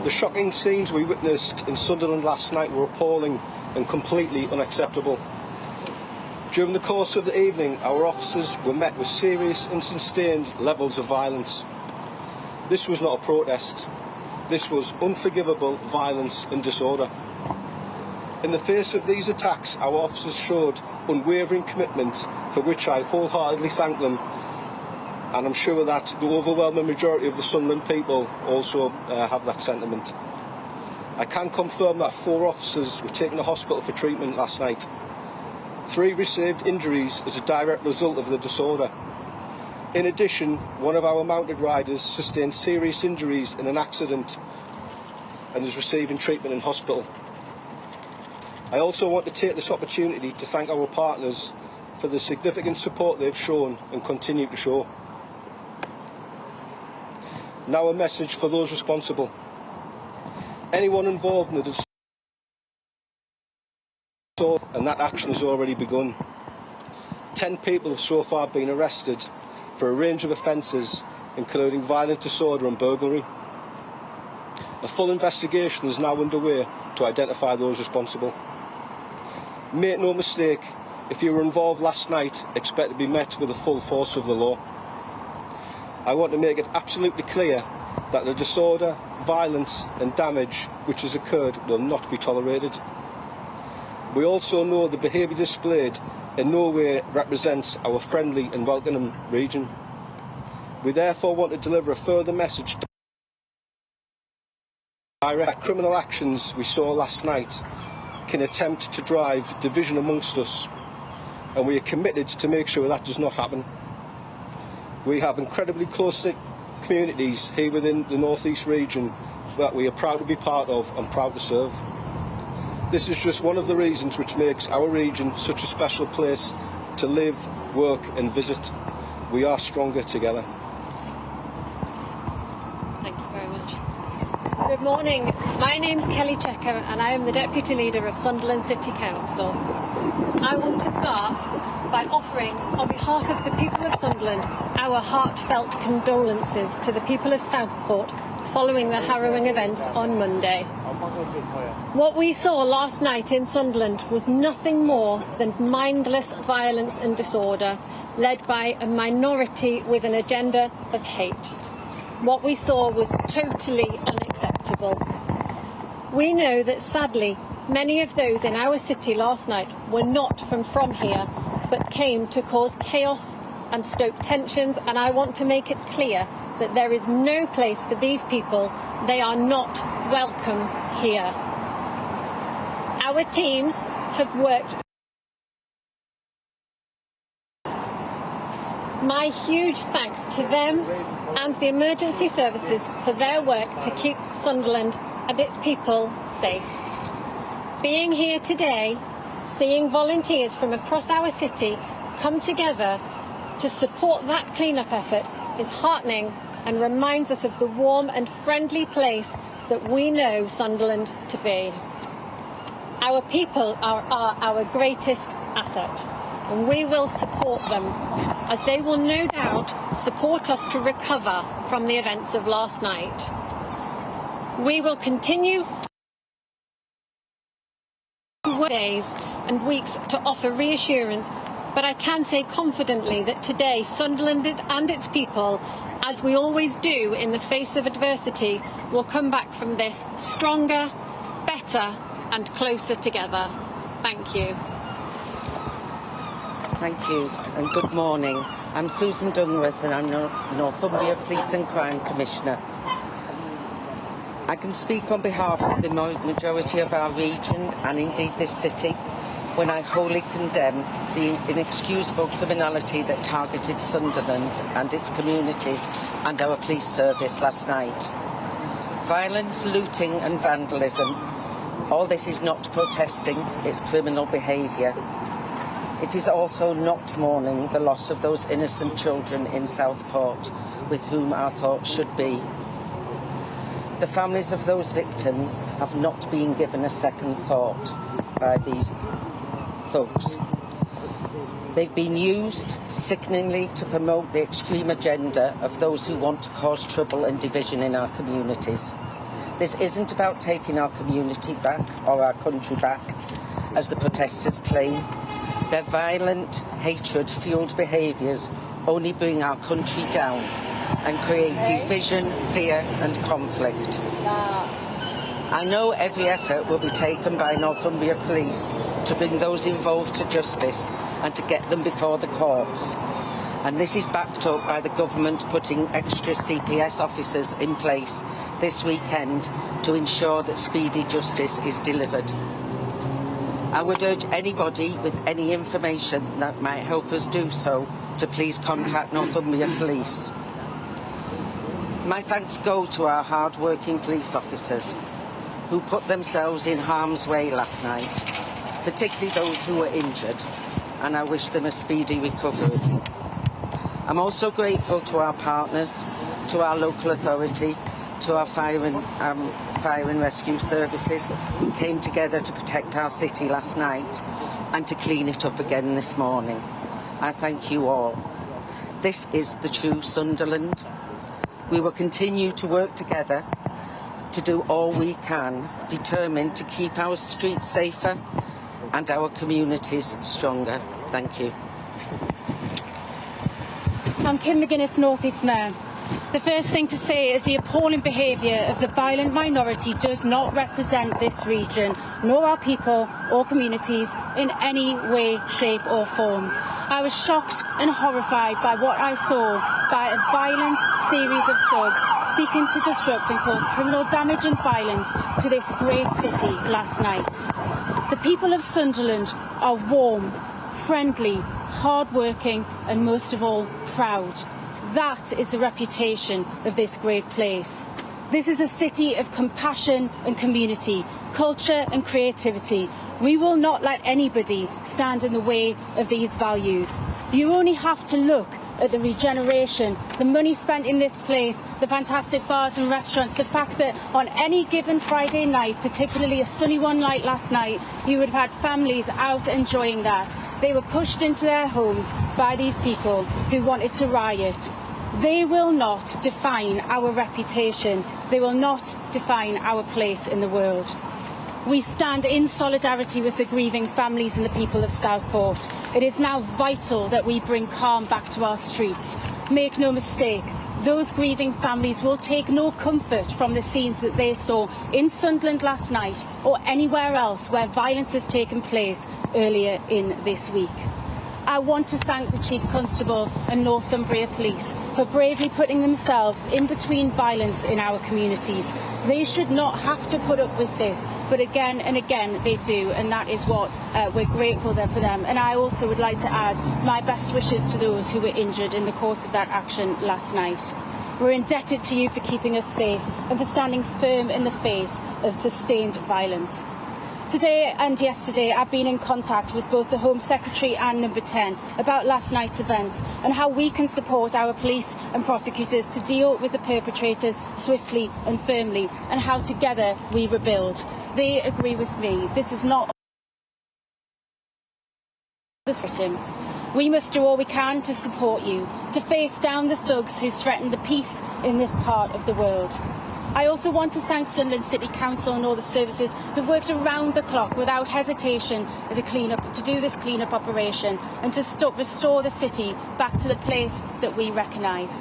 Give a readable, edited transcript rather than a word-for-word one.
The shocking scenes we witnessed in Sunderland last night were appalling and completely unacceptable. During the course of the evening, our officers were met with serious and sustained levels of violence. This was not a protest. This was unforgivable violence and disorder. In the face of these attacks, our officers showed unwavering commitment, for which I wholeheartedly thank them, and I'm sure that the overwhelming majority of the Sunderland people also have that sentiment. I can confirm that 4 officers were taken to hospital for treatment last night. 3 received injuries as a direct result of the disorder. In addition, one of our mounted riders sustained serious injuries in an accident and is receiving treatment in hospital. I also want to take this opportunity to thank our partners for the significant support they've shown and continue to show. Now a message for those responsible. Anyone involved in the disorder, and that action has already begun. 10 people have so far been arrested for a range of offences, including violent disorder and burglary. A full investigation is now underway to identify those responsible. Make no mistake, if you were involved last night, expect to be met with the full force of the law. I want to make it absolutely clear that the disorder, violence and damage which has occurred will not be tolerated. We also know the behaviour displayed in no way represents our friendly and welcoming region. We therefore want to deliver a further message that criminal actions we saw last night can attempt to drive division amongst us, and we are committed to make sure that does not happen. We have incredibly close-knit communities here within the North East region that we are proud to be part of and proud to serve. This is just one of the reasons which makes our region such a special place to live, work and visit. We are stronger together. Thank you very much. Good morning. My name's Kelly Checker and I am the Deputy Leader of Sunderland City Council. I want to start by offering, on behalf of the people of Sunderland, our heartfelt condolences to the people of Southport following the harrowing events on Monday. What we saw last night in Sunderland was nothing more than mindless violence and disorder, led by a minority with an agenda of hate. What we saw was totally unacceptable. We know that sadly, many of those in our city last night were not from here, but came to cause chaos and stoke tensions, and I want to make it clear that there is no place for these people. They are not welcome here. Our teams have worked. My huge thanks to them and the emergency services for their work to keep Sunderland and its people safe. Being here today, seeing volunteers from across our city come together to support that clean-up effort is heartening and reminds us of the warm and friendly place that we know Sunderland to be. Our people are our greatest asset, and we will support them, as they will no doubt support us to recover from the events of last night. We will continue days and weeks to offer reassurance, but I can say confidently that today Sunderland and its people, as we always do in the face of adversity, will come back from this stronger, better and closer together. Thank you. Thank you and good morning. I'm Susan Dungworth and I'm Northumbria Police and Crime Commissioner. I can speak on behalf of the majority of our region and indeed this city when I wholly condemn the inexcusable criminality that targeted Sunderland and its communities and our police service last night. Violence, looting and vandalism, all this is not protesting, it's criminal behaviour. It is also not mourning the loss of those innocent children in Southport with whom our thoughts should be. The families of those victims have not been given a second thought by these thugs. They've been used, sickeningly, to promote the extreme agenda of those who want to cause trouble and division in our communities. This isn't about taking our community back or our country back, as the protesters claim. Their violent, hatred-fuelled behaviours only bring our country down and create division, fear and conflict. I know every effort will be taken by Northumbria Police to bring those involved to justice and to get them before the courts. And this is backed up by the government putting extra CPS officers in place this weekend to ensure that speedy justice is delivered. I would urge anybody with any information that might help us do so to please contact Northumbria Police. My thanks go to our hard-working police officers who put themselves in harm's way last night, particularly those who were injured, and I wish them a speedy recovery. I'm also grateful to our partners, to our local authority, to our fire and rescue services who came together to protect our city last night and to clean it up again this morning. I thank you all. This is the true Sunderland. We will continue to work together to do all we can, determined to keep our streets safer and our communities stronger. Thank you. I'm Kim McGuinness, North East Mayor. The first thing to say is the appalling behaviour of the violent minority does not represent this region, nor our people or communities in any way, shape or form. I was shocked and horrified by what I saw by a violent series of thugs seeking to disrupt and cause criminal damage and violence to this great city last night. The people of Sunderland are warm, friendly, hard-working and most of all proud. That is the reputation of this great place. This is a city of compassion and community, culture and creativity. We will not let anybody stand in the way of these values. You only have to look at the regeneration, the money spent in this place, the fantastic bars and restaurants, the fact that on any given Friday night, particularly a sunny one like last night, you would have had families out enjoying that. They were pushed into their homes by these people who wanted to riot. They will not define our reputation. They will not define our place in the world. We stand in solidarity with the grieving families and the people of Southport. It is now vital that we bring calm back to our streets. Make no mistake, those grieving families will take no comfort from the scenes that they saw in Sunderland last night or anywhere else where violence has taken place earlier in this week. I want to thank the Chief Constable and Northumbria Police for bravely putting themselves in between violence in our communities. They should not have to put up with this, but again and again they do, and that is what we're grateful for them. And I also would like to add my best wishes to those who were injured in the course of that action last night. We're indebted to you for keeping us safe and for standing firm in the face of sustained violence. Today and yesterday I've been in contact with both the Home Secretary and Number 10 about last night's events and how we can support our police and prosecutors to deal with the perpetrators swiftly and firmly, and how together we rebuild. They agree with me. This is not the sitting. We must do all we can to support you, to face down the thugs who threaten the peace in this part of the world. I also want to thank Sunderland City Council and all the services who've worked around the clock without hesitation to do this clean-up operation and to restore the city back to the place that we recognise.